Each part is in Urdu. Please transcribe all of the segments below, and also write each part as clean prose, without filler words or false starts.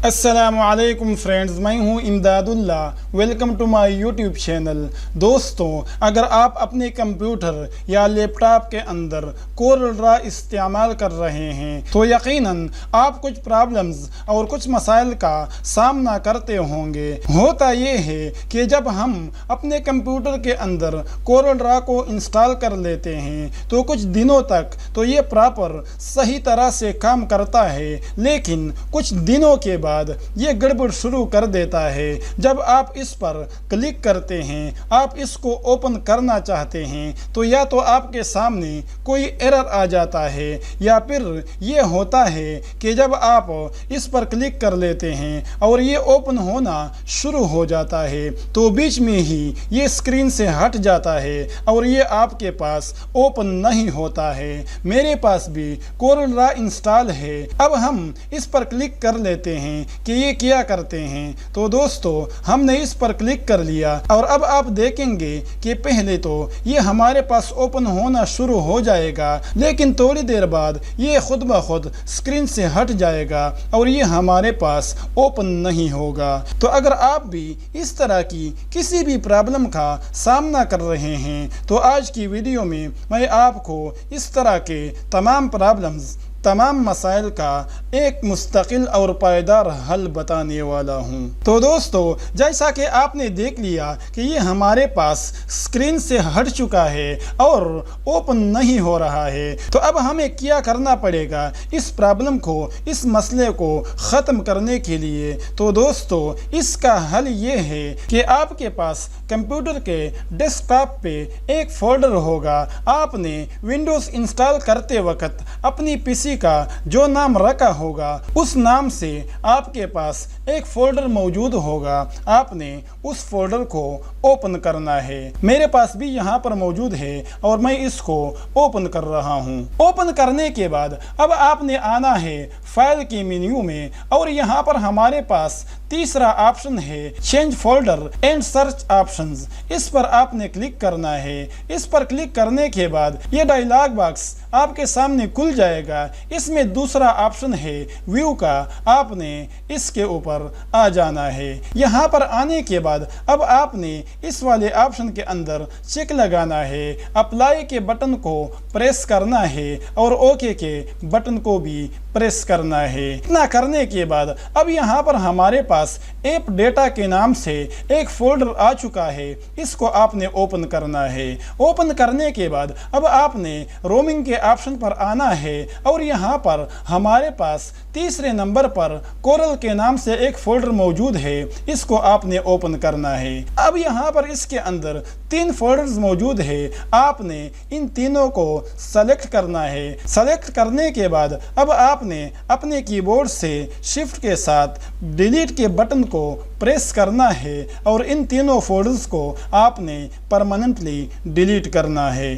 السلام علیکم فرینڈز، میں ہوں Imdad Ullah. Welcome to my YouTube channel. دوستوں، اگر آپ اپنے کمپیوٹر یا لیپ ٹاپ کے اندر کورل ڈرا استعمال کر رہے ہیں تو یقیناً آپ کچھ پرابلمز اور کچھ مسائل کا سامنا کرتے ہوں گے۔ ہوتا یہ ہے کہ جب ہم اپنے کمپیوٹر کے اندر کورل ڈرا کو انسٹال کر لیتے ہیں تو کچھ دنوں تک تو یہ پراپر صحیح طرح سے کام کرتا ہے، لیکن کچھ دنوں کے بعد یہ گڑبڑ شروع کر دیتا ہے۔ جب آپ اس پر کلک کرتے ہیں، آپ اس کو اوپن کرنا چاہتے ہیں تو یا تو آپ کے سامنے کوئی ایرر آ جاتا ہے یا پھر یہ ہوتا ہے کہ جب آپ اس پر کلک کر لیتے ہیں اور یہ اوپن ہونا شروع ہو جاتا ہے تو بیچ میں ہی یہ اسکرین سے ہٹ جاتا ہے اور یہ آپ کے پاس اوپن نہیں ہوتا ہے۔ میرے پاس بھی کورل ڈرا انسٹال ہے۔ اب ہم اس پر کلک کر لیتے ہیں کہ یہ کیا کرتے ہیں تو دوستو ہم نے اس پر کلک کر لیا اور اب آپ دیکھیں گے کہ پہلے تو یہ ہمارے پاس اوپن ہونا شروع ہو جائے گا، لیکن تھوڑی دیر بعد یہ خود بخود اسکرین سے ہٹ جائے گا اور یہ ہمارے پاس اوپن نہیں ہوگا۔ تو اگر آپ بھی اس طرح کی کسی بھی پرابلم کا سامنا کر رہے ہیں تو آج کی ویڈیو میں آپ کو اس طرح کے تمام مسائل کا ایک مستقل اور پائیدار حل بتانے والا ہوں۔ تو دوستو، جیسا کہ آپ نے دیکھ لیا کہ یہ ہمارے پاس اسکرین سے ہٹ چکا ہے اور اوپن نہیں ہو رہا ہے، تو اب ہمیں کیا کرنا پڑے گا اس پرابلم کو، اس مسئلے کو ختم کرنے کے لیے؟ تو دوستو، اس کا حل یہ ہے کہ آپ کے پاس کمپیوٹر کے ڈیسک ٹاپ پہ ایک فولڈر ہوگا۔ آپ نے ونڈوز انسٹال کرتے وقت اپنی پی سی کا جو نام رکھا ہوگا اس نام سے آپ کے پاس ایک فولڈر موجود ہوگا۔ آپ نے اس فولڈر کو اوپن کرنا ہے۔ میرے پاس بھی یہاں پر موجود ہے اور میں اس کو اوپن کر رہا ہوں۔ اوپن کرنے کے بعد اب آپ نے آنا ہے فائل کے مینیو میں اور یہاں پر ہمارے پاس تیسرا آپشن ہے change folder and search options. اس پر آپ نے کلک کرنا ہے۔ اس پر کلک کرنے کے بعد یہ ڈائلاگ باکس آپ کے سامنے کھل جائے گا۔ اس میں دوسرا آپشن ہے ویو کا، آپ نے اس کے اوپر آ جانا ہے۔ یہاں پر آنے کے بعد اب آپ نے اس والے آپشن کے اندر چیک لگانا ہے، اپلائی کے بٹن کو پریس کرنا ہے اور اوکے کے بٹن کو بھی پریس کرنا ہے۔ اتنا کرنے کے بعد اب یہاں پر ہمارے پاس ایپ ڈیٹا کے نام سے ایک فولڈر آ چکا ہے۔ اس کو آپ نے اوپن کرنا ہے۔ اوپن کرنے کے بعد اب آپ نے رومنگ کے آپشن پر آنا ہے اور یہاں پر ہمارے پاس تیسرے نمبر پر کورل کے نام سے ایک فولڈر موجود ہے۔ اس کو آپ نے اوپن کرنا ہے۔ اب یہاں پر اس کے اندر 3 فولڈرز موجود ہے۔ آپ نے ان تینوں کو سلیکٹ کرنا ہے۔ سلیکٹ کرنے کے بعد اب آپ نے اپنے کی بورڈ سے شفٹ کے ساتھ ڈیلیٹ کے بٹن کو پریس کرنا ہے اور ان تینوں فولڈرز کو آپ نے پرماننٹلی ڈیلیٹ کرنا ہے۔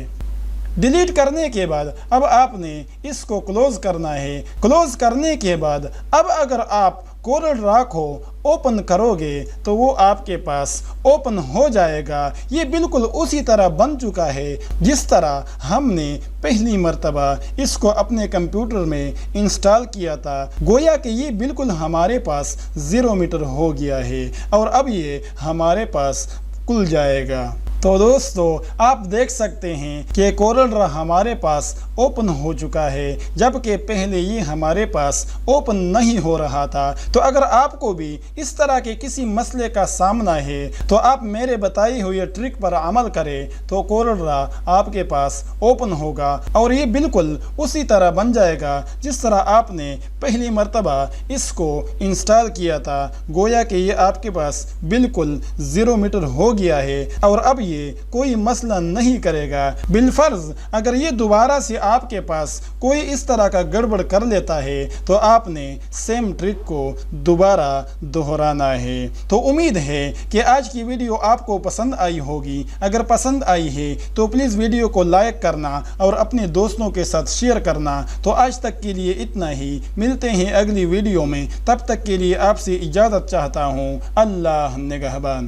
ڈیلیٹ کرنے کے بعد اب آپ نے اس کو کلوز کرنا ہے۔ کلوز کرنے کے بعد اب اگر آپ کورل ڈرا کو اوپن کرو گے تو وہ آپ کے پاس اوپن ہو جائے گا۔ یہ بالکل اسی طرح بن چکا ہے جس طرح ہم نے پہلی مرتبہ اس کو اپنے کمپیوٹر میں انسٹال کیا تھا۔ گویا کہ یہ بالکل ہمارے پاس 0 میٹر ہو گیا ہے اور اب یہ ہمارے پاس کھل جائے گا۔ تو دوستو، آپ دیکھ سکتے ہیں کہ کورل ڈرا ہمارے پاس اوپن ہو چکا ہے، جبکہ پہلے یہ ہمارے پاس اوپن نہیں ہو رہا تھا۔ تو اگر آپ کو بھی اس طرح کے کسی مسئلے کا سامنا ہے تو آپ میرے بتائی ہوئی ٹرک پر عمل کریں تو کورل ڈرا آپ کے پاس اوپن ہوگا اور یہ بالکل اسی طرح بن جائے گا جس طرح آپ نے پہلی مرتبہ اس کو انسٹال کیا تھا۔ گویا کہ یہ آپ کے پاس بالکل 0 میٹر ہو گیا ہے اور اب یہ کوئی مسئلہ نہیں کرے گا۔ بالفرض اگر یہ دوبارہ سے آپ کے پاس کوئی اس طرح کا گڑبڑ کر لیتا ہے تو آپ نے سیم ٹرک کو دوبارہ دہرانا ہے۔ تو امید ہے کہ آج کی ویڈیو آپ کو پسند آئی ہوگی۔ اگر پسند آئی ہے تو پلیز ویڈیو کو لائک کرنا اور اپنے دوستوں کے ساتھ شیئر کرنا۔ تو آج تک کے لیے اتنا ہی، ملتے ہیں اگلی ویڈیو میں، تب تک کے لیے آپ سے اجازت چاہتا ہوں۔ اللہ نگہبان۔